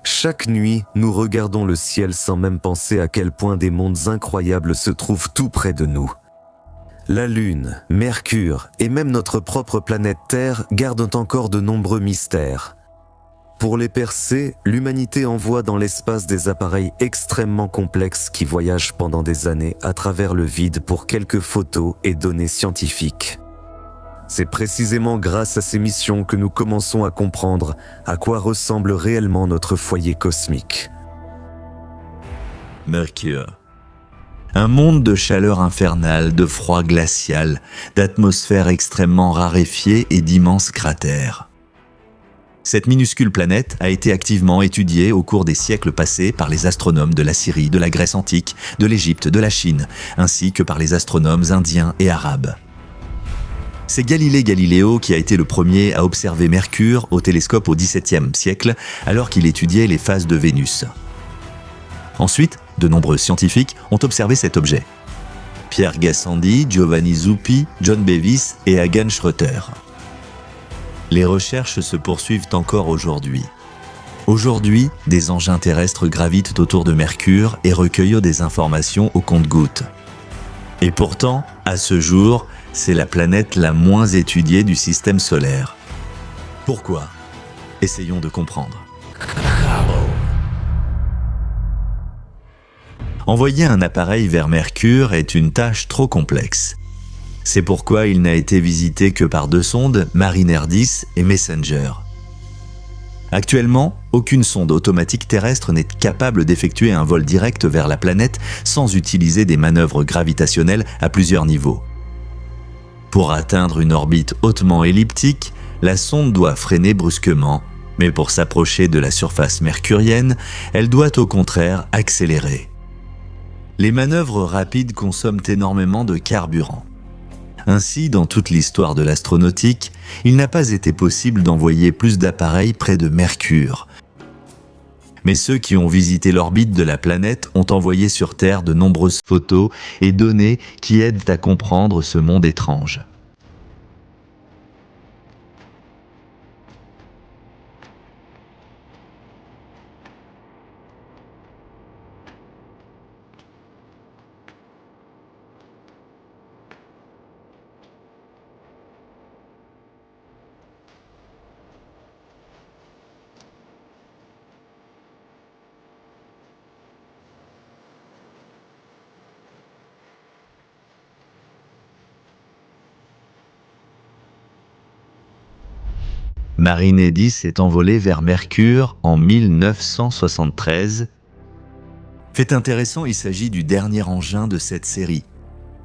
Chaque nuit, nous regardons le ciel sans même penser à quel point des mondes incroyables se trouvent tout près de nous. La Lune, Mercure et même notre propre planète Terre gardent encore de nombreux mystères. Pour les percer, l'humanité envoie dans l'espace des appareils extrêmement complexes qui voyagent pendant des années à travers le vide pour quelques photos et données scientifiques. C'est précisément grâce à ces missions que nous commençons à comprendre à quoi ressemble réellement notre foyer cosmique. Mercure. Un monde de chaleur infernale, de froid glacial, d'atmosphère extrêmement raréfiée et d'immenses cratères. Cette minuscule planète a été activement étudiée au cours des siècles passés par les astronomes de la Syrie, de la Grèce antique, de l'Égypte, de la Chine, ainsi que par les astronomes indiens et arabes. C'est Galilée Galiléo qui a été le premier à observer Mercure au télescope au XVIIe siècle, alors qu'il étudiait les phases de Vénus. Ensuite, de nombreux scientifiques ont observé cet objet. Pierre Gassendi, Giovanni Zuppi, John Bevis et Hagen Schröter. Les recherches se poursuivent encore aujourd'hui. Aujourd'hui, des engins terrestres gravitent autour de Mercure et recueillent des informations au compte-gouttes. Et pourtant, à ce jour, c'est la planète la moins étudiée du système solaire. Pourquoi? Essayons de comprendre. Envoyer un appareil vers Mercure est une tâche trop complexe. C'est pourquoi il n'a été visité que par 2 sondes, Mariner 10 et Messenger. Actuellement, aucune sonde automatique terrestre n'est capable d'effectuer un vol direct vers la planète sans utiliser des manœuvres gravitationnelles à plusieurs niveaux. Pour atteindre une orbite hautement elliptique, la sonde doit freiner brusquement, mais pour s'approcher de la surface mercurienne, elle doit au contraire accélérer. Les manœuvres rapides consomment énormément de carburant. Ainsi, dans toute l'histoire de l'astronautique, il n'a pas été possible d'envoyer plus d'appareils près de Mercure. Mais ceux qui ont visité l'orbite de la planète ont envoyé sur Terre de nombreuses photos et données qui aident à comprendre ce monde étrange. Mariner 10 est envolé vers Mercure en 1973. Fait intéressant, il s'agit du dernier engin de cette série.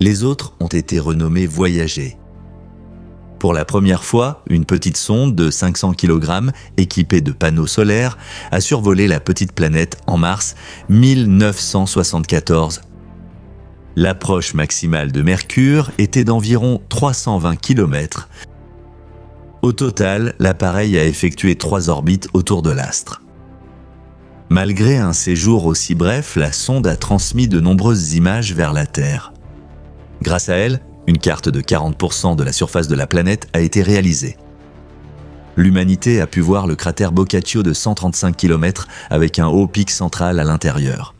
Les autres ont été renommés Voyager. Pour la première fois, une petite sonde de 500 kg équipée de panneaux solaires a survolé la petite planète en mars 1974. L'approche maximale de Mercure était d'environ 320 km. Au total, l'appareil a effectué 3 orbites autour de l'astre. Malgré un séjour aussi bref, la sonde a transmis de nombreuses images vers la Terre. Grâce à elle, une carte de 40% de la surface de la planète a été réalisée. L'humanité a pu voir le cratère Boccaccio de 135 km avec un haut pic central à l'intérieur.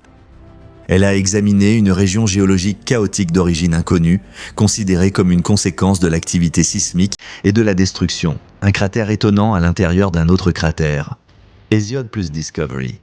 Elle a examiné une région géologique chaotique d'origine inconnue, considérée comme une conséquence de l'activité sismique et de la destruction, un cratère étonnant à l'intérieur d'un autre cratère. Hésiode plus Discovery.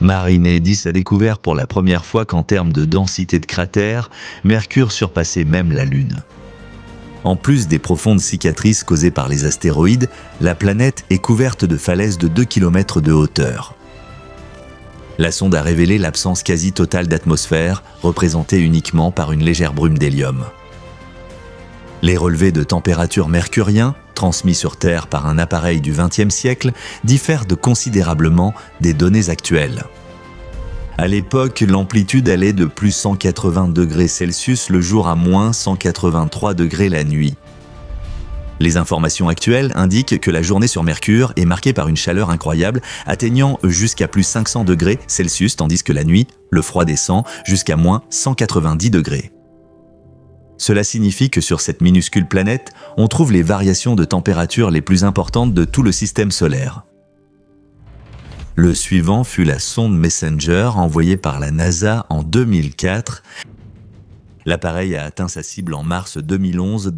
Mariner 10 a découvert pour la première fois qu'en termes de densité de cratères, Mercure surpassait même la Lune. En plus des profondes cicatrices causées par les astéroïdes, la planète est couverte de falaises de 2 km de hauteur. La sonde a révélé l'absence quasi totale d'atmosphère, représentée uniquement par une légère brume d'hélium. Les relevés de température mercurien, transmis sur Terre par un appareil du XXe siècle, diffèrent considérablement des données actuelles. À l'époque, l'amplitude allait de plus 180 degrés Celsius le jour à moins 183 degrés la nuit. Les informations actuelles indiquent que la journée sur Mercure est marquée par une chaleur incroyable, atteignant jusqu'à plus 500 degrés Celsius, tandis que la nuit, le froid descend jusqu'à moins 190 degrés. Cela signifie que sur cette minuscule planète, on trouve les variations de température les plus importantes de tout le système solaire. Le suivant fut la sonde Messenger envoyée par la NASA en 2004. L'appareil a atteint sa cible en mars 2011.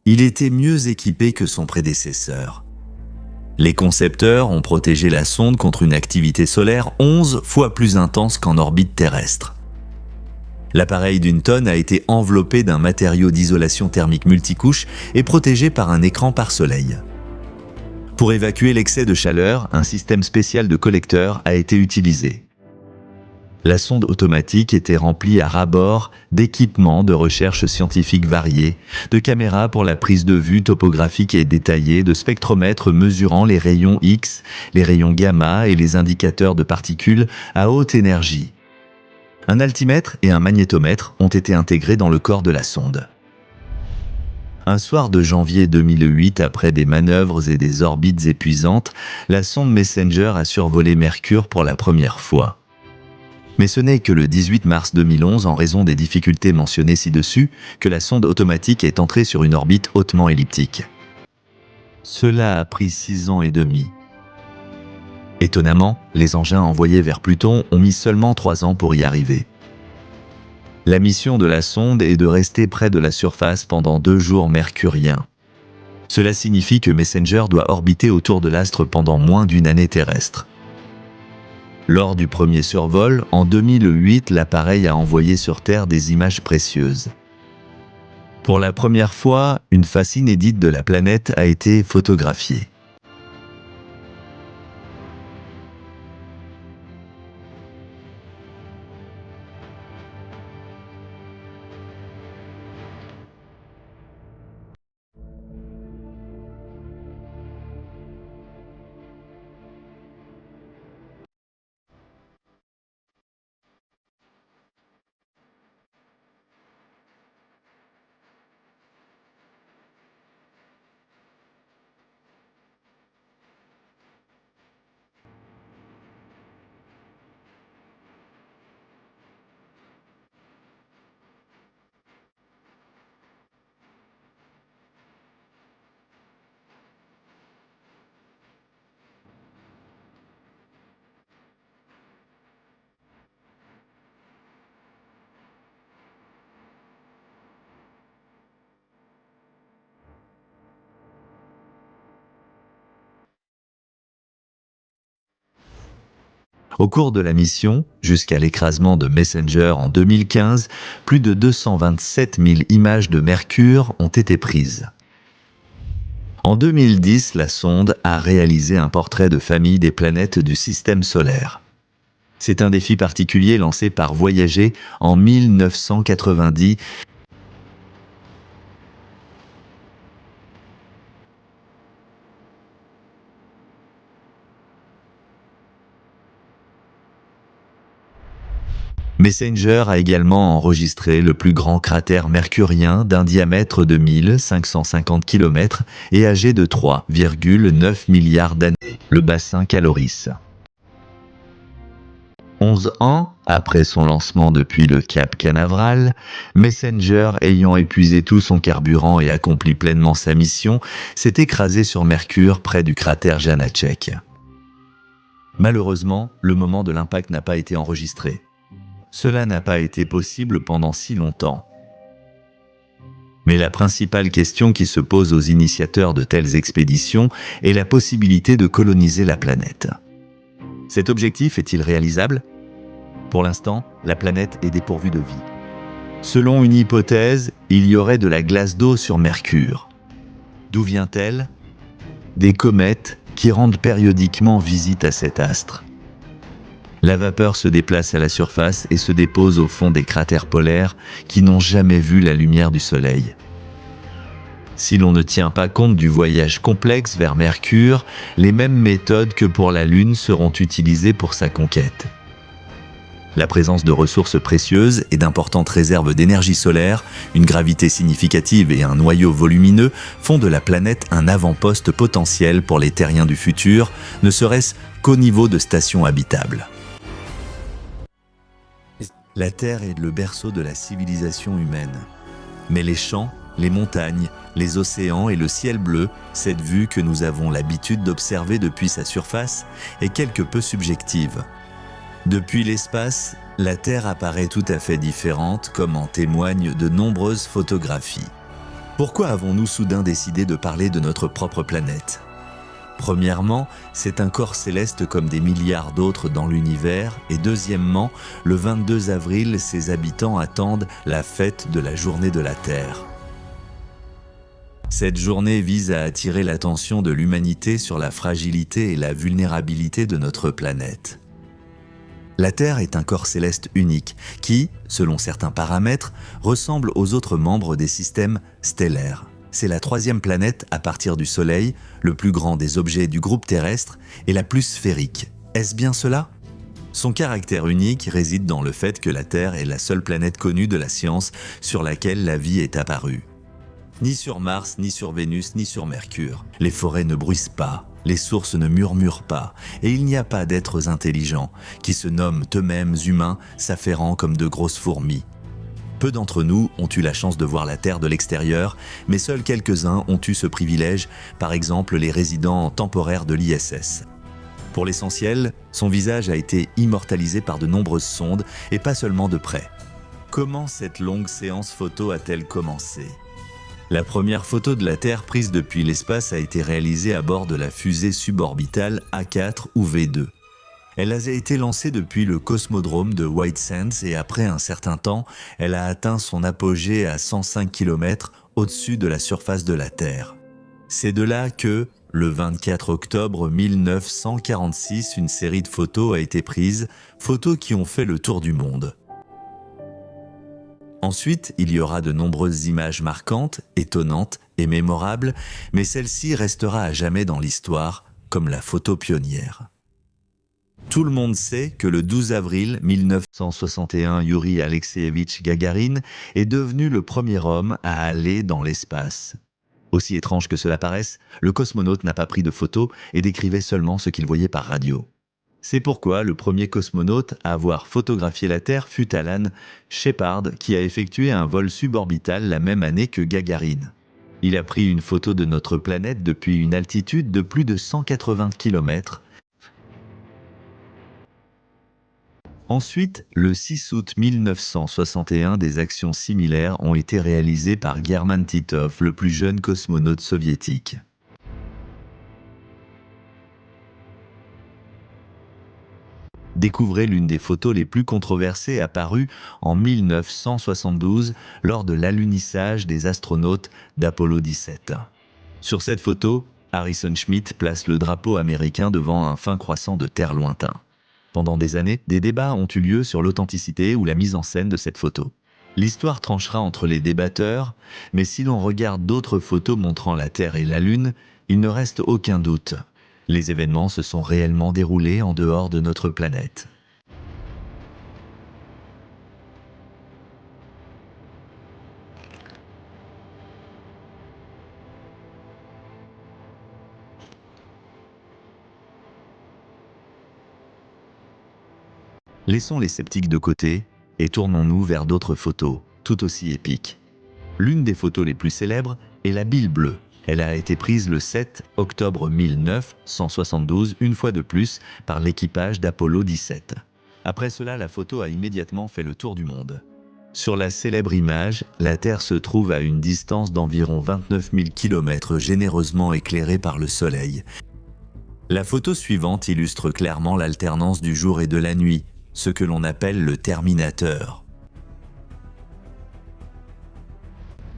Il était mieux équipé que son prédécesseur. Les concepteurs ont protégé la sonde contre une activité solaire 11 fois plus intense qu'en orbite terrestre. L'appareil d'une tonne a été enveloppé d'un matériau d'isolation thermique multicouche et protégé par un écran pare-soleil. Pour évacuer l'excès de chaleur, un système spécial de collecteurs a été utilisé. La sonde automatique était remplie à ras-bord d'équipements de recherche scientifique variés, de caméras pour la prise de vue topographique et détaillée, de spectromètres mesurant les rayons X, les rayons gamma et les indicateurs de particules à haute énergie. Un altimètre et un magnétomètre ont été intégrés dans le corps de la sonde. Un soir de janvier 2008, après des manœuvres et des orbites épuisantes, la sonde Messenger a survolé Mercure pour la première fois. Mais ce n'est que le 18 mars 2011, en raison des difficultés mentionnées ci-dessus, que la sonde automatique est entrée sur une orbite hautement elliptique. Cela a pris 6 ans et demi. Étonnamment, les engins envoyés vers Pluton ont mis seulement 3 ans pour y arriver. La mission de la sonde est de rester près de la surface pendant 2 jours mercuriens. Cela signifie que Messenger doit orbiter autour de l'astre pendant moins d'une année terrestre. Lors du premier survol, en 2008, l'appareil a envoyé sur Terre des images précieuses. Pour la première fois, une face inédite de la planète a été photographiée. Au cours de la mission, jusqu'à l'écrasement de Messenger en 2015, plus de 227 000 images de Mercure ont été prises. En 2010, la sonde a réalisé un portrait de famille des planètes du système solaire. C'est un défi particulier lancé par Voyager en 1990. Messenger a également enregistré le plus grand cratère mercurien d'un diamètre de 1550 km et âgé de 3,9 milliards d'années, le bassin Caloris. 11 ans après son lancement depuis le Cap Canaveral, Messenger, ayant épuisé tout son carburant et accompli pleinement sa mission, s'est écrasé sur Mercure près du cratère Janáček. Malheureusement, le moment de l'impact n'a pas été enregistré. Cela n'a pas été possible pendant si longtemps. Mais la principale question qui se pose aux initiateurs de telles expéditions est la possibilité de coloniser la planète. Cet objectif est-il réalisable? Pour l'instant, la planète est dépourvue de vie. Selon une hypothèse, il y aurait de la glace d'eau sur Mercure. D'où vient-elle? Des comètes qui rendent périodiquement visite à cet astre. La vapeur se déplace à la surface et se dépose au fond des cratères polaires qui n'ont jamais vu la lumière du Soleil. Si l'on ne tient pas compte du voyage complexe vers Mercure, les mêmes méthodes que pour la Lune seront utilisées pour sa conquête. La présence de ressources précieuses et d'importantes réserves d'énergie solaire, une gravité significative et un noyau volumineux font de la planète un avant-poste potentiel pour les terriens du futur, ne serait-ce qu'au niveau de stations habitables. La Terre est le berceau de la civilisation humaine. Mais les champs, les montagnes, les océans et le ciel bleu, cette vue que nous avons l'habitude d'observer depuis sa surface, est quelque peu subjective. Depuis l'espace, la Terre apparaît tout à fait différente, comme en témoignent de nombreuses photographies. Pourquoi avons-nous soudain décidé de parler de notre propre planète ? Premièrement, c'est un corps céleste comme des milliards d'autres dans l'univers, et deuxièmement, le 22 avril, ses habitants attendent la fête de la journée de la Terre. Cette journée vise à attirer l'attention de l'humanité sur la fragilité et la vulnérabilité de notre planète. La Terre est un corps céleste unique qui, selon certains paramètres, ressemble aux autres membres des systèmes stellaires. C'est la troisième planète à partir du Soleil, le plus grand des objets du groupe terrestre et la plus sphérique. Est-ce bien cela? Son caractère unique réside dans le fait que la Terre est la seule planète connue de la science sur laquelle la vie est apparue. Ni sur Mars, ni sur Vénus, ni sur Mercure. Les forêts ne bruissent pas, les sources ne murmurent pas, et il n'y a pas d'êtres intelligents qui se nomment eux-mêmes humains, s'affairant comme de grosses fourmis. Peu d'entre nous ont eu la chance de voir la Terre de l'extérieur, mais seuls quelques-uns ont eu ce privilège, par exemple les résidents temporaires de l'ISS. Pour l'essentiel, son visage a été immortalisé par de nombreuses sondes, et pas seulement de près. Comment cette longue séance photo a-t-elle commencé ? La première photo de la Terre prise depuis l'espace a été réalisée à bord de la fusée suborbitale A4 ou V2. Elle a été lancée depuis le cosmodrome de White Sands et après un certain temps, elle a atteint son apogée à 105 km au-dessus de la surface de la Terre. C'est de là que, le 24 octobre 1946, une série de photos a été prise, photos qui ont fait le tour du monde. Ensuite, il y aura de nombreuses images marquantes, étonnantes et mémorables, mais celle-ci restera à jamais dans l'histoire comme la photo pionnière. Tout le monde sait que le 12 avril 1961, Youri Alexeïevitch Gagarin est devenu le premier homme à aller dans l'espace. Aussi étrange que cela paraisse, le cosmonaute n'a pas pris de photos et décrivait seulement ce qu'il voyait par radio. C'est pourquoi le premier cosmonaute à avoir photographié la Terre fut Alan Shepard, qui a effectué un vol suborbital la même année que Gagarin. Il a pris une photo de notre planète depuis une altitude de plus de 180 km. Ensuite, le 6 août 1961, des actions similaires ont été réalisées par German Titov, le plus jeune cosmonaute soviétique. Découvrez l'une des photos les plus controversées apparues en 1972 lors de l'alunissage des astronautes d'Apollo 17. Sur cette photo, Harrison Schmitt place le drapeau américain devant un fin croissant de terre lointain. Pendant des années, des débats ont eu lieu sur l'authenticité ou la mise en scène de cette photo. L'histoire tranchera entre les débatteurs, mais si l'on regarde d'autres photos montrant la Terre et la Lune, il ne reste aucun doute. Les événements se sont réellement déroulés en dehors de notre planète. Laissons les sceptiques de côté et tournons-nous vers d'autres photos, tout aussi épiques. L'une des photos les plus célèbres est la bille bleue. Elle a été prise le 7 octobre 1972, une fois de plus, par l'équipage d'Apollo 17. Après cela, la photo a immédiatement fait le tour du monde. Sur la célèbre image, la Terre se trouve à une distance d'environ 29 000 km, généreusement éclairée par le Soleil. La photo suivante illustre clairement l'alternance du jour et de la nuit, ce que l'on appelle le terminateur.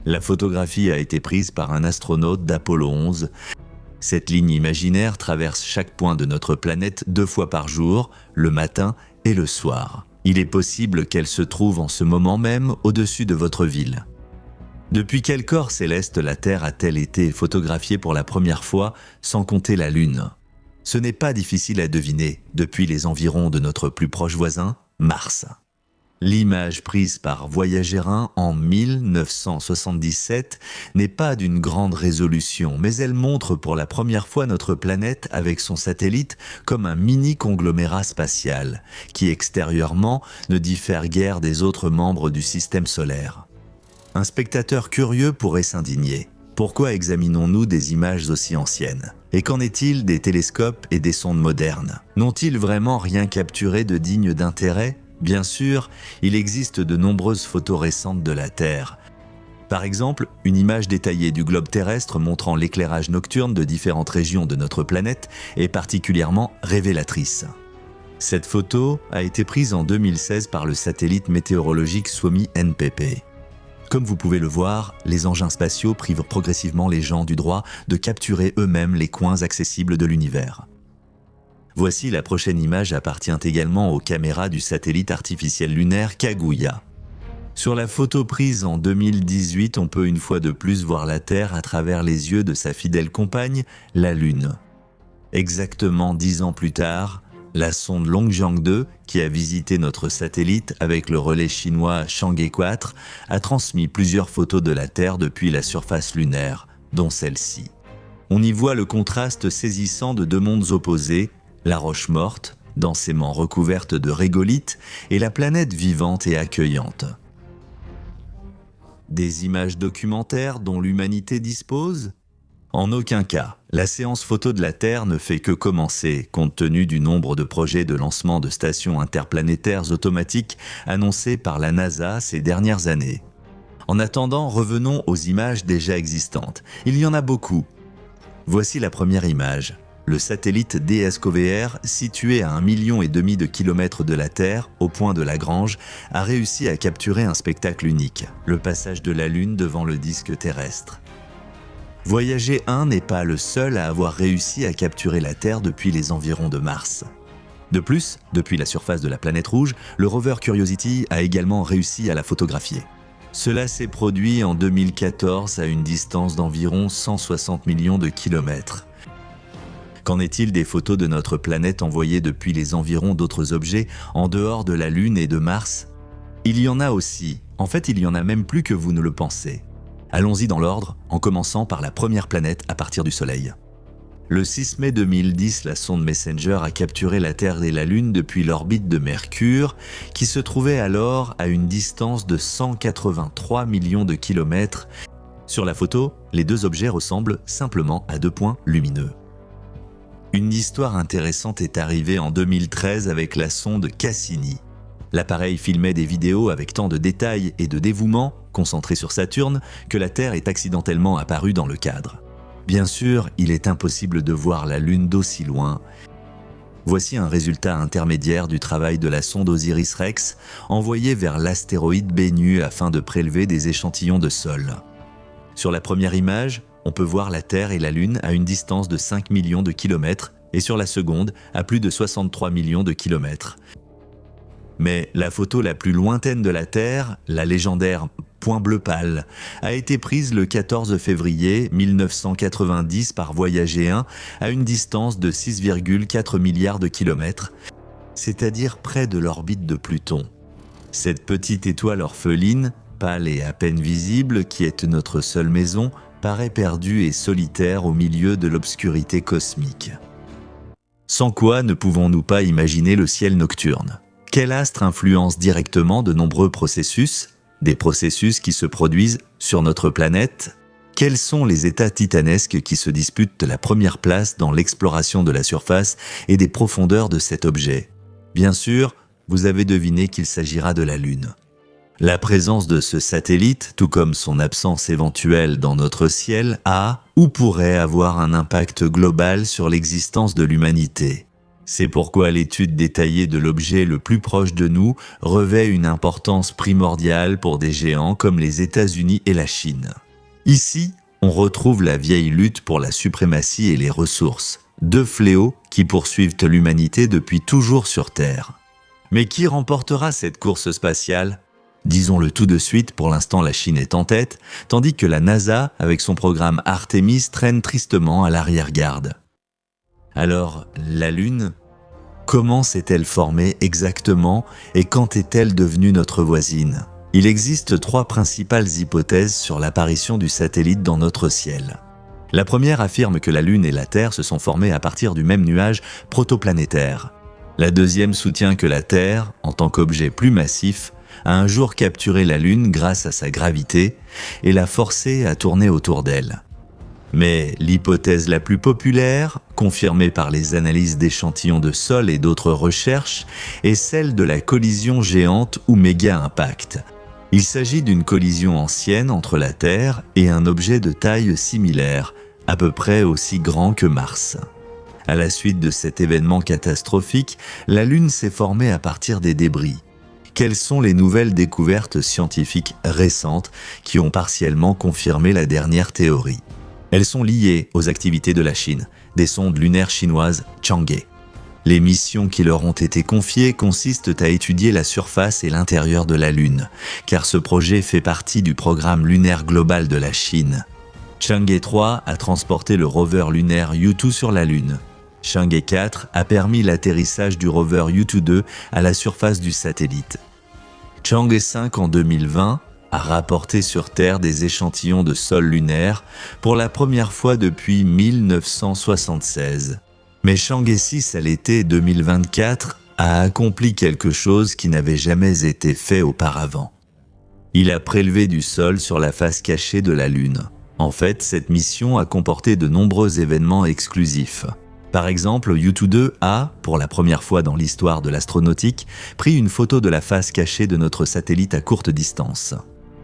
La photographie a été prise par un astronaute d'Apollo 11. Cette ligne imaginaire traverse chaque point de notre planète 2 fois par jour, le matin et le soir. Il est possible qu'elle se trouve en ce moment même au-dessus de votre ville. Depuis quel corps céleste la Terre a-t-elle été photographiée pour la première fois, sans compter la Lune ? Ce n'est pas difficile à deviner depuis les environs de notre plus proche voisin, Mars. L'image prise par Voyager 1 en 1977 n'est pas d'une grande résolution, mais elle montre pour la première fois notre planète avec son satellite comme un mini-conglomérat spatial, qui extérieurement ne diffère guère des autres membres du système solaire. Un spectateur curieux pourrait s'indigner. Pourquoi examinons-nous des images aussi anciennes ? Et qu'en est-il des télescopes et des sondes modernes ? N'ont-ils vraiment rien capturé de digne d'intérêt ? Bien sûr, il existe de nombreuses photos récentes de la Terre. Par exemple, une image détaillée du globe terrestre montrant l'éclairage nocturne de différentes régions de notre planète est particulièrement révélatrice. Cette photo a été prise en 2016 par le satellite météorologique Suomi NPP. Comme vous pouvez le voir, les engins spatiaux privent progressivement les gens du droit de capturer eux-mêmes les coins accessibles de l'univers. Voici la prochaine image appartient également aux caméras du satellite artificiel lunaire Kaguya. Sur la photo prise en 2018, on peut une fois de plus voir la Terre à travers les yeux de sa fidèle compagne, la Lune. Exactement 10 ans plus tard, la sonde Longjiang 2, qui a visité notre satellite avec le relais chinois Chang'e 4, a transmis plusieurs photos de la Terre depuis la surface lunaire, dont celle-ci. On y voit le contraste saisissant de deux mondes opposés, la roche morte, densément recouverte de régolithes, et la planète vivante et accueillante. Des images documentaires dont l'humanité dispose ? En aucun cas, la séance photo de la Terre ne fait que commencer, compte tenu du nombre de projets de lancement de stations interplanétaires automatiques annoncés par la NASA ces dernières années. En attendant, revenons aux images déjà existantes. Il y en a beaucoup. Voici la première image. Le satellite DSKVR, situé à 1,5 million de kilomètres de la Terre, au point de Lagrange, a réussi à capturer un spectacle unique, le passage de la Lune devant le disque terrestre. Voyager 1 n'est pas le seul à avoir réussi à capturer la Terre depuis les environs de Mars. De plus, depuis la surface de la planète rouge, le rover Curiosity a également réussi à la photographier. Cela s'est produit en 2014 à une distance d'environ 160 millions de kilomètres. Qu'en est-il des photos de notre planète envoyées depuis les environs d'autres objets en dehors de la Lune et de Mars ? Il y en a aussi. En fait, il y en a même plus que vous ne le pensez. Allons-y dans l'ordre, en commençant par la première planète à partir du Soleil. Le 6 mai 2010, la sonde Messenger a capturé la Terre et la Lune depuis l'orbite de Mercure, qui se trouvait alors à une distance de 183 millions de kilomètres. Sur la photo, les deux objets ressemblent simplement à deux points lumineux. Une histoire intéressante est arrivée en 2013 avec la sonde Cassini. L'appareil filmait des vidéos avec tant de détails et de dévouement, concentrés sur Saturne, que la Terre est accidentellement apparue dans le cadre. Bien sûr, il est impossible de voir la Lune d'aussi loin. Voici un résultat intermédiaire du travail de la sonde OSIRIS-REx, envoyée vers l'astéroïde Bennu afin de prélever des échantillons de sol. Sur la première image, on peut voir la Terre et la Lune à une distance de 5 millions de kilomètres et sur la seconde à plus de 63 millions de kilomètres. Mais la photo la plus lointaine de la Terre, la légendaire point bleu pâle, a été prise le 14 février 1990 par Voyager 1 à une distance de 6,4 milliards de kilomètres, c'est-à-dire près de l'orbite de Pluton. Cette petite étoile orpheline, pâle et à peine visible, qui est notre seule maison, paraît perdue et solitaire au milieu de l'obscurité cosmique. Sans quoi ne pouvons-nous pas imaginer le ciel nocturne ? Quel astre influence directement de nombreux processus, des processus qui se produisent sur notre planète ? Quels sont les états titanesques qui se disputent la première place dans l'exploration de la surface et des profondeurs de cet objet ? Bien sûr, vous avez deviné qu'il s'agira de la Lune. La présence de ce satellite, tout comme son absence éventuelle dans notre ciel, a ou pourrait avoir un impact global sur l'existence de l'humanité. C'est pourquoi l'étude détaillée de l'objet le plus proche de nous revêt une importance primordiale pour des géants comme les États-Unis et la Chine. Ici, on retrouve la vieille lutte pour la suprématie et les ressources, deux fléaux qui poursuivent l'humanité depuis toujours sur Terre. Mais qui remportera cette course spatiale ? Disons-le tout de suite, pour l'instant la Chine est en tête, tandis que la NASA, avec son programme Artemis, traîne tristement à l'arrière-garde. Alors, la Lune, comment s'est-elle formée exactement et quand est-elle devenue notre voisine ? Il existe trois principales hypothèses sur l'apparition du satellite dans notre ciel. La première affirme que la Lune et la Terre se sont formées à partir du même nuage protoplanétaire. La deuxième soutient que la Terre, en tant qu'objet plus massif, a un jour capturé la Lune grâce à sa gravité et l'a forcée à tourner autour d'elle. Mais l'hypothèse la plus populaire, confirmée par les analyses d'échantillons de sol et d'autres recherches, est celle de la collision géante ou méga-impact. Il s'agit d'une collision ancienne entre la Terre et un objet de taille similaire, à peu près aussi grand que Mars. À la suite de cet événement catastrophique, la Lune s'est formée à partir des débris. Quelles sont les nouvelles découvertes scientifiques récentes qui ont partiellement confirmé la dernière théorie ? Elles sont liées aux activités de la Chine, des sondes lunaires chinoises Chang'e. Les missions qui leur ont été confiées consistent à étudier la surface et l'intérieur de la Lune, car ce projet fait partie du programme lunaire global de la Chine. Chang'e 3 a transporté le rover lunaire Yutu sur la Lune. Chang'e 4 a permis l'atterrissage du rover Yutu 2 à la surface du satellite. Chang'e 5 en 2020 a rapporté sur Terre des échantillons de sol lunaire pour la première fois depuis 1976. Mais Chang'e 6 à l'été 2024 a accompli quelque chose qui n'avait jamais été fait auparavant. Il a prélevé du sol sur la face cachée de la Lune. En fait, cette mission a comporté de nombreux événements exclusifs. Par exemple, Yutu 2 a, pour la première fois dans l'histoire de l'astronautique, pris une photo de la face cachée de notre satellite à courte distance.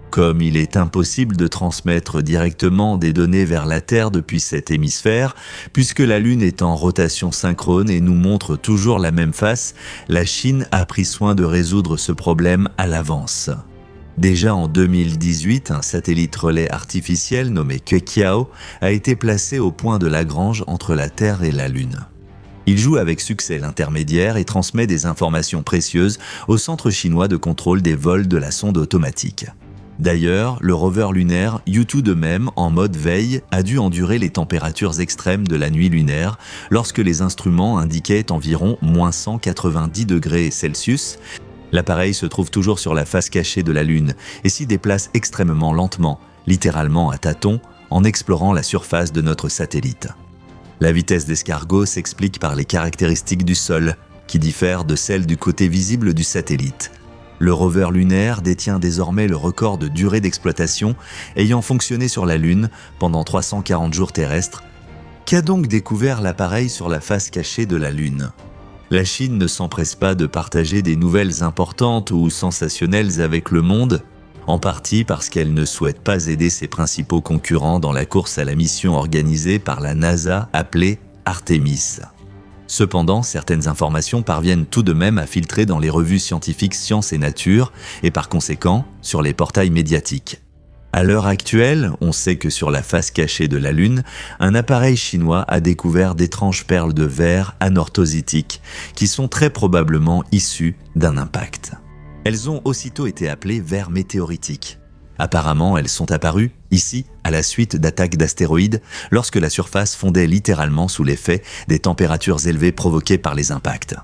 Comme il est impossible de transmettre directement des données vers la Terre depuis cet hémisphère, puisque la Lune est en rotation synchrone et nous montre toujours la même face, la Chine a pris soin de résoudre ce problème à l'avance. Déjà en 2018, un satellite relais artificiel nommé Queqiao a été placé au point de Lagrange entre la Terre et la Lune. Il joue avec succès l'intermédiaire et transmet des informations précieuses au centre chinois de contrôle des vols de la sonde automatique. D'ailleurs, le rover lunaire Yutu de même, en mode veille, a dû endurer les températures extrêmes de la nuit lunaire lorsque les instruments indiquaient environ -190 degrés Celsius. L'appareil se trouve toujours sur la face cachée de la Lune et s'y déplace extrêmement lentement, littéralement à tâtons, en explorant la surface de notre satellite. La vitesse d'escargot s'explique par les caractéristiques du sol, qui diffèrent de celles du côté visible du satellite. Le rover lunaire détient désormais le record de durée d'exploitation, ayant fonctionné sur la Lune pendant 340 jours terrestres. Qu'a donc découvert l'appareil sur la face cachée de la Lune ? La Chine ne s'empresse pas de partager des nouvelles importantes ou sensationnelles avec le monde, en partie parce qu'elle ne souhaite pas aider ses principaux concurrents dans la course à la mission organisée par la NASA appelée Artemis. Cependant, certaines informations parviennent tout de même à filtrer dans les revues scientifiques Science et Nature et par conséquent sur les portails médiatiques. À l'heure actuelle, on sait que sur la face cachée de la Lune, un appareil chinois a découvert d'étranges perles de verre anorthositiques qui sont très probablement issues d'un impact. Elles ont aussitôt été appelées verres météoritiques. Apparemment, elles sont apparues, ici, à la suite d'attaques d'astéroïdes, lorsque la surface fondait littéralement sous l'effet des températures élevées provoquées par les impacts.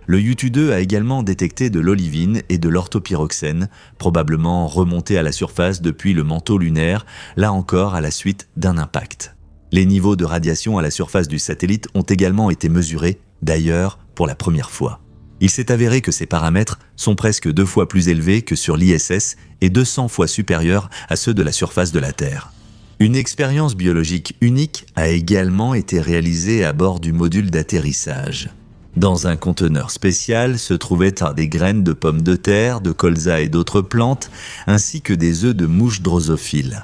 Le Yutu 2 a également détecté de l'olivine et de l'orthopyroxène, probablement remontés à la surface depuis le manteau lunaire, là encore à la suite d'un impact. Les niveaux de radiation à la surface du satellite ont également été mesurés, d'ailleurs pour la première fois. Il s'est avéré que ces paramètres sont presque 2 fois plus élevés que sur l'ISS et 200 fois supérieurs à ceux de la surface de la Terre. Une expérience biologique unique a également été réalisée à bord du module d'atterrissage. Dans un conteneur spécial se trouvaient des graines de pommes de terre, de colza et d'autres plantes, ainsi que des œufs de mouches drosophiles.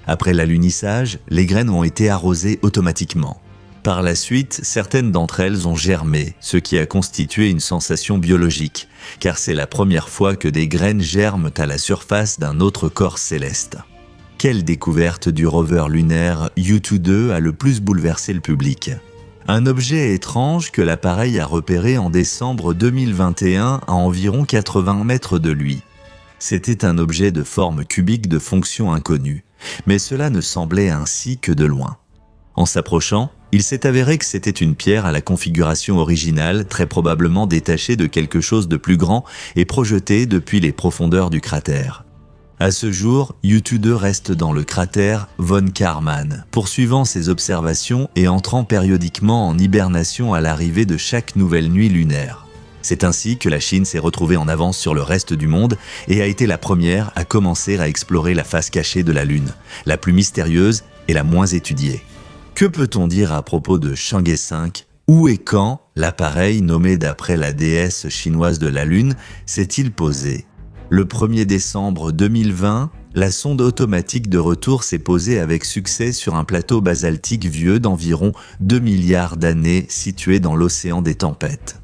Après l'alunissage, les graines ont été arrosées automatiquement. Par la suite, certaines d'entre elles ont germé, ce qui a constitué une sensation biologique, car c'est la première fois que des graines germent à la surface d'un autre corps céleste. Quelle découverte du rover lunaire Yutu-2 a le plus bouleversé le public ? Un objet étrange que l'appareil a repéré en décembre 2021 à environ 80 mètres de lui. C'était un objet de forme cubique de fonction inconnue, mais cela ne semblait ainsi que de loin. En s'approchant, il s'est avéré que c'était une pierre à la configuration originale, très probablement détachée de quelque chose de plus grand et projetée depuis les profondeurs du cratère. À ce jour, Yutu-2 reste dans le cratère Von Karman, poursuivant ses observations et entrant périodiquement en hibernation à l'arrivée de chaque nouvelle nuit lunaire. C'est ainsi que la Chine s'est retrouvée en avance sur le reste du monde et a été la première à commencer à explorer la face cachée de la Lune, la plus mystérieuse et la moins étudiée. Que peut-on dire à propos de Chang'e 5 ? Où et quand l'appareil, nommé d'après la déesse chinoise de la Lune, s'est-il posé ? Le 1er décembre 2020, la sonde automatique de retour s'est posée avec succès sur un plateau basaltique vieux d'environ 2 milliards d'années situé dans l'océan des tempêtes.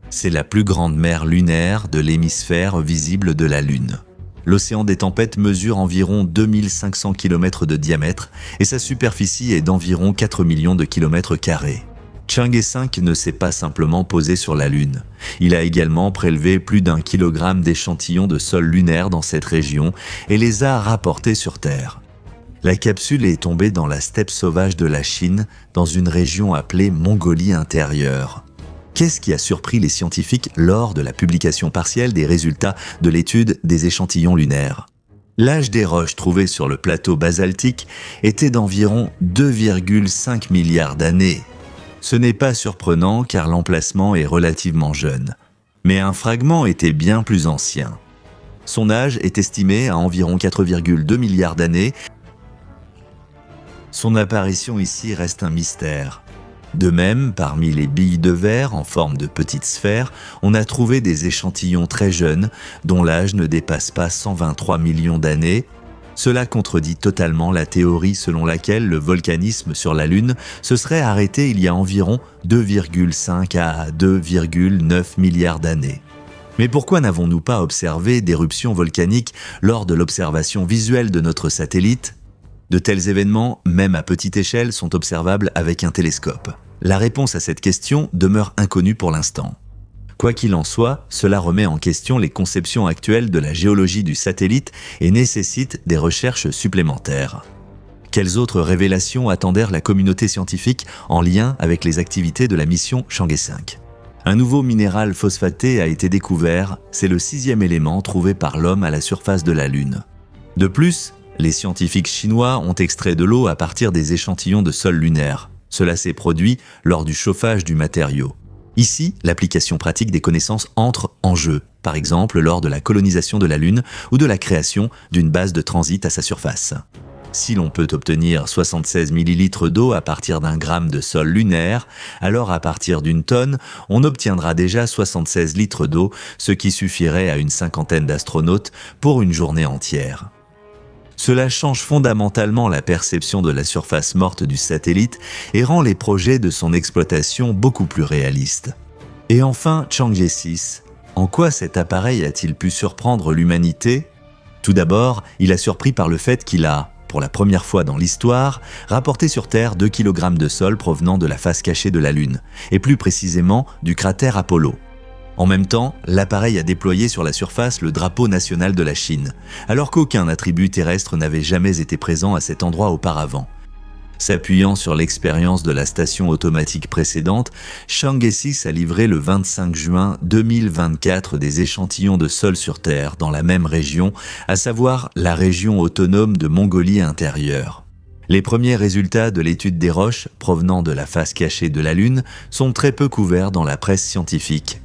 C'est la plus grande mer lunaire de l'hémisphère visible de la Lune. L'océan des tempêtes mesure environ 2500 km de diamètre et sa superficie est d'environ 4 millions de kilomètres carrés. Chang'e 5 ne s'est pas simplement posé sur la Lune. Il a également prélevé plus d'1 kilogramme d'échantillons de sol lunaire dans cette région et les a rapportés sur Terre. La capsule est tombée dans la steppe sauvage de la Chine, dans une région appelée Mongolie intérieure. Qu'est-ce qui a surpris les scientifiques lors de la publication partielle des résultats de l'étude des échantillons lunaires ? L'âge des roches trouvées sur le plateau basaltique était d'environ 2,5 milliards d'années. Ce n'est pas surprenant car l'emplacement est relativement jeune. Mais un fragment était bien plus ancien. Son âge est estimé à environ 4,2 milliards d'années. Son apparition ici reste un mystère. De même, parmi les billes de verre en forme de petites sphères, on a trouvé des échantillons très jeunes dont l'âge ne dépasse pas 123 millions d'années. Cela contredit totalement la théorie selon laquelle le volcanisme sur la Lune se serait arrêté il y a environ 2,5 à 2,9 milliards d'années. Mais pourquoi n'avons-nous pas observé d'éruptions volcaniques lors de l'observation visuelle de notre satellite ? De tels événements, même à petite échelle, sont observables avec un télescope. La réponse à cette question demeure inconnue pour l'instant. Quoi qu'il en soit, cela remet en question les conceptions actuelles de la géologie du satellite et nécessite des recherches supplémentaires. Quelles autres révélations attendèrent la communauté scientifique en lien avec les activités de la mission Chang'e 5 ? Un nouveau minéral phosphaté a été découvert, c'est le 6e élément trouvé par l'homme à la surface de la Lune. De plus, les scientifiques chinois ont extrait de l'eau à partir des échantillons de sol lunaire. Cela s'est produit lors du chauffage du matériau. Ici, l'application pratique des connaissances entre en jeu, par exemple lors de la colonisation de la Lune ou de la création d'une base de transit à sa surface. Si l'on peut obtenir 76 ml d'eau à partir d'1 gramme de sol lunaire, alors à partir d'1 tonne, on obtiendra déjà 76 litres d'eau, ce qui suffirait à une 50aine d'astronautes pour une journée entière. Cela change fondamentalement la perception de la surface morte du satellite et rend les projets de son exploitation beaucoup plus réalistes. Et enfin, Chang'e 6. En quoi cet appareil a-t-il pu surprendre l'humanité ? Tout d'abord, il a surpris par le fait qu'il a, pour la première fois dans l'histoire, rapporté sur Terre 2 kg de sol provenant de la face cachée de la Lune, et plus précisément du cratère Apollo. En même temps, l'appareil a déployé sur la surface le drapeau national de la Chine, alors qu'aucun attribut terrestre n'avait jamais été présent à cet endroit auparavant. S'appuyant sur l'expérience de la station automatique précédente, Chang'e 6 a livré le 25 juin 2024 des échantillons de sol sur Terre dans la même région, à savoir la région autonome de Mongolie intérieure. Les premiers résultats de l'étude des roches provenant de la face cachée de la Lune sont très peu couverts dans la presse scientifique.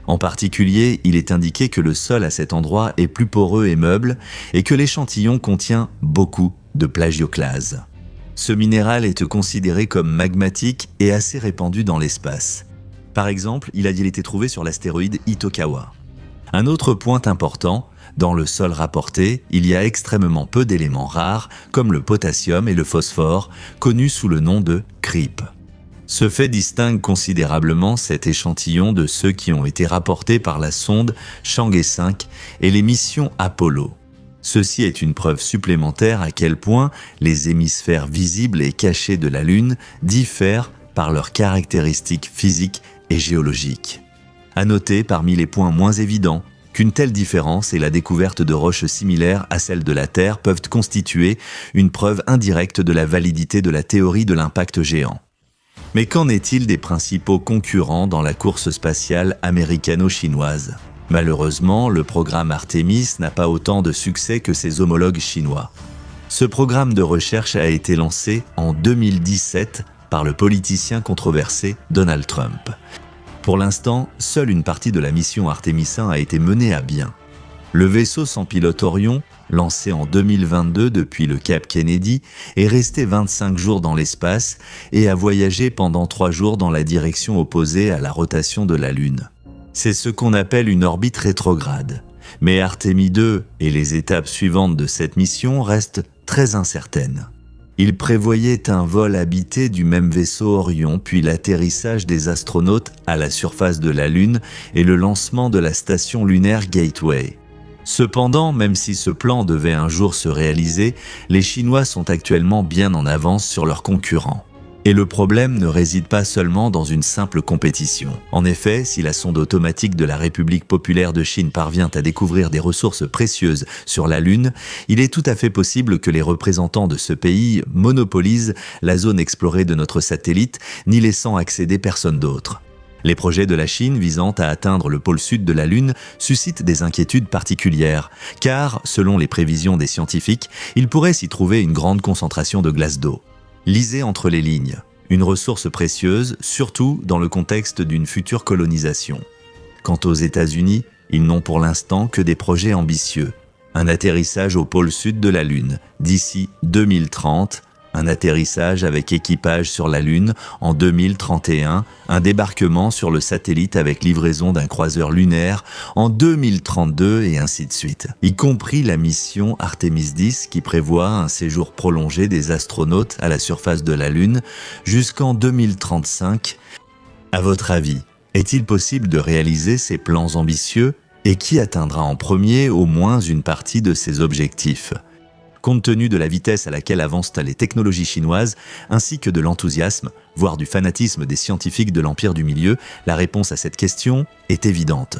En particulier, il est indiqué que le sol à cet endroit est plus poreux et meuble et que l'échantillon contient beaucoup de plagioclase. Ce minéral est considéré comme magmatique et assez répandu dans l'espace. Par exemple, il a été trouvé sur l'astéroïde Itokawa. Un autre point important, dans le sol rapporté, il y a extrêmement peu d'éléments rares comme le potassium et le phosphore, connus sous le nom de CRIP. Ce fait distingue considérablement cet échantillon de ceux qui ont été rapportés par la sonde Chang'e 5 et les missions Apollo. Ceci est une preuve supplémentaire à quel point les hémisphères visibles et cachés de la Lune diffèrent par leurs caractéristiques physiques et géologiques. À noter parmi les points moins évidents qu'une telle différence et la découverte de roches similaires à celles de la Terre peuvent constituer une preuve indirecte de la validité de la théorie de l'impact géant. Mais qu'en est-il des principaux concurrents dans la course spatiale américano-chinoise ? Malheureusement, le programme Artemis n'a pas autant de succès que ses homologues chinois. Ce programme de recherche a été lancé en 2017 par le politicien controversé Donald Trump. Pour l'instant, seule une partie de la mission Artemis 1 a été menée à bien. Le vaisseau sans pilote Orion, lancé en 2022 depuis le Cap Kennedy, est resté 25 jours dans l'espace et a voyagé pendant 3 jours dans la direction opposée à la rotation de la Lune. C'est ce qu'on appelle une orbite rétrograde. Mais Artemis 2 et les étapes suivantes de cette mission restent très incertaines. Il prévoyait un vol habité du même vaisseau Orion, puis l'atterrissage des astronautes à la surface de la Lune et le lancement de la station lunaire Gateway. Cependant, même si ce plan devait un jour se réaliser, les Chinois sont actuellement bien en avance sur leurs concurrents. Et le problème ne réside pas seulement dans une simple compétition. En effet, si la sonde automatique de la République populaire de Chine parvient à découvrir des ressources précieuses sur la Lune, il est tout à fait possible que les représentants de ce pays monopolisent la zone explorée de notre satellite, n'y laissant accéder personne d'autre. Les projets de la Chine visant à atteindre le pôle sud de la Lune suscitent des inquiétudes particulières, car, selon les prévisions des scientifiques, il pourrait s'y trouver une grande concentration de glace d'eau. Lisez entre les lignes, une ressource précieuse, surtout dans le contexte d'une future colonisation. Quant aux États-Unis, ils n'ont pour l'instant que des projets ambitieux. Un atterrissage au pôle sud de la Lune d'ici 2030, un atterrissage avec équipage sur la Lune en 2031, un débarquement sur le satellite avec livraison d'un croiseur lunaire en 2032 et ainsi de suite. Y compris la mission Artemis 10 qui prévoit un séjour prolongé des astronautes à la surface de la Lune jusqu'en 2035. À votre avis, est-il possible de réaliser ces plans ambitieux et qui atteindra en premier au moins une partie de ces objectifs ? Compte tenu de la vitesse à laquelle avancent les technologies chinoises, ainsi que de l'enthousiasme, voire du fanatisme des scientifiques de l'Empire du Milieu, la réponse à cette question est évidente.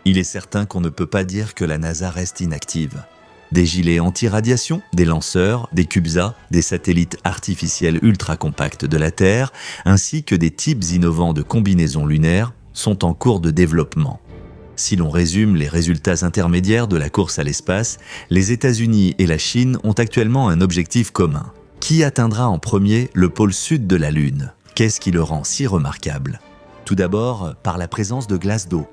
Il est certain qu'on ne peut pas dire que la NASA reste inactive. Des gilets anti-radiation, des lanceurs, des CubeSats, des satellites artificiels ultra compacts de la Terre, ainsi que des types innovants de combinaisons lunaires sont en cours de développement. Si l'on résume les résultats intermédiaires de la course à l'espace, les États-Unis et la Chine ont actuellement un objectif commun. Qui atteindra en premier le pôle sud de la Lune ? Qu'est-ce qui le rend si remarquable ? Tout d'abord, par la présence de glace d'eau.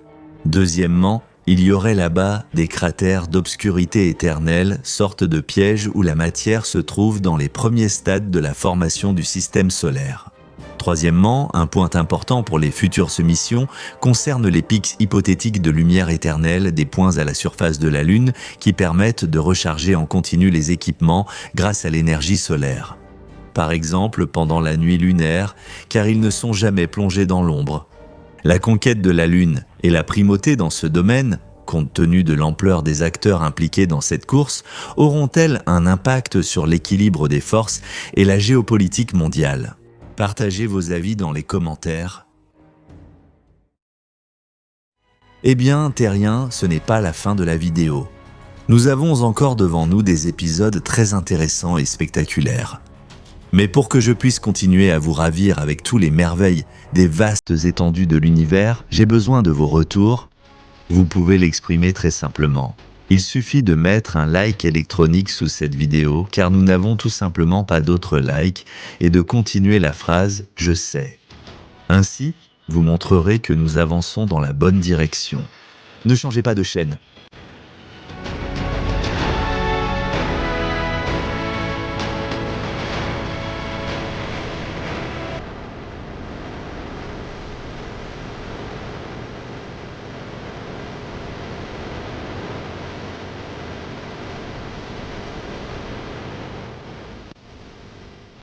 Deuxièmement, il y aurait là-bas des cratères d'obscurité éternelle, sorte de pièges où la matière se trouve dans les premiers stades de la formation du système solaire. Troisièmement, un point important pour les futures missions concerne les pics hypothétiques de lumière éternelle des points à la surface de la Lune qui permettent de recharger en continu les équipements grâce à l'énergie solaire. Par exemple, pendant la nuit lunaire, car ils ne sont jamais plongés dans l'ombre. La conquête de la Lune et la primauté dans ce domaine, compte tenu de l'ampleur des acteurs impliqués dans cette course, auront-elles un impact sur l'équilibre des forces et la géopolitique mondiale ? Partagez vos avis dans les commentaires. Eh bien, terriens, ce n'est pas la fin de la vidéo. Nous avons encore devant nous des épisodes très intéressants et spectaculaires. Mais pour que je puisse continuer à vous ravir avec tous les merveilles des vastes étendues de l'univers, j'ai besoin de vos retours. Vous pouvez l'exprimer très simplement. Il suffit de mettre un like électronique sous cette vidéo car nous n'avons tout simplement pas d'autres likes et de continuer la phrase « Je sais ». Ainsi, vous montrerez que nous avançons dans la bonne direction. Ne changez pas de chaîne,